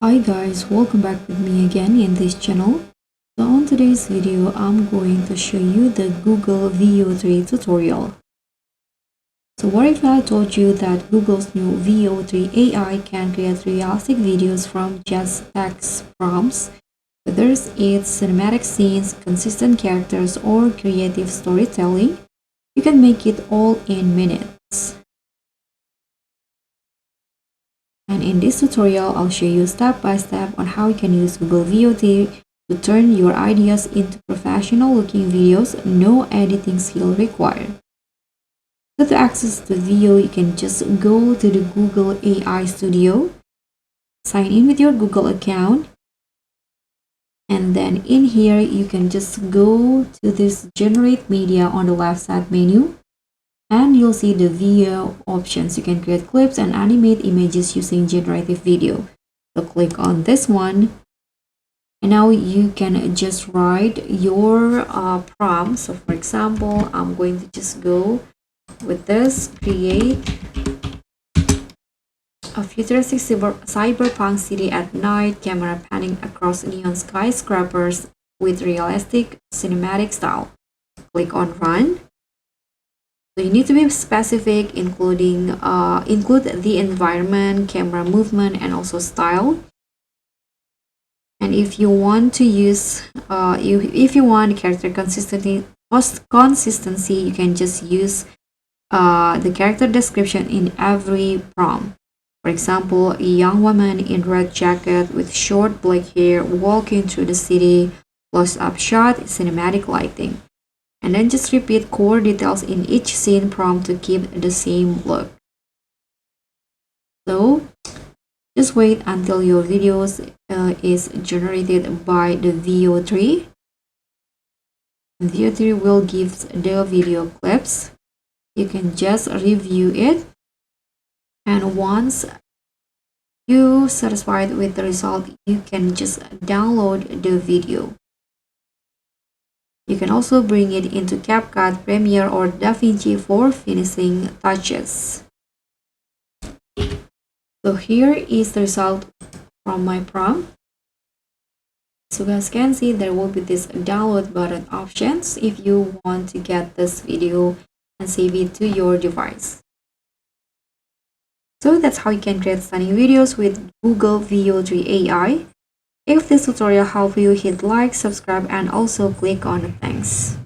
Hi guys, welcome back with me again in this channel. So on today's video, I'm going to show you the Google Veo3 tutorial. So what if I told you that Google's new Veo3 AI can create realistic videos from just text prompts, whether it's cinematic scenes, consistent characters, or creative storytelling, you can make it all in minutes. And in this tutorial, I'll show you step by step on how you can use Google Veo3 to turn your ideas into professional looking videos, no editing skill required. So to access the video, you can just go to the Google AI Studio, sign in with your Google account, and then in here, you can just go to this generate media on the left side menu, and you'll see the video options. You can create clips and animate images using generative video. So click on this one, and now you can just write your prompt. So for example, I'm going to just go with this: create a futuristic cyberpunk city at night, camera panning across neon skyscrapers with realistic cinematic style. Click on run. So you need to be specific, include the environment, camera movement, and also style. And if you want to use, if you want character consistency, you can just use the character description in every prompt. For example, a young woman in red jacket with short black hair walking through the city, close-up shot, cinematic lighting. And then just repeat core details in each scene prompt to keep the same look. So just wait until your videos is generated by the Veo3. Veo3 will give the video clips. You can just review it, and once you're satisfied with the result, you can just download the video. You can also bring it into CapCut, Premiere, or DaVinci for finishing touches. So here is the result from my prompt. So you guys can see there will be this download button options if you want to get this video and save it to your device. So that's how you can create stunning videos with Google Veo3 AI. If this tutorial helped you, hit like, subscribe, and also click on the thanks.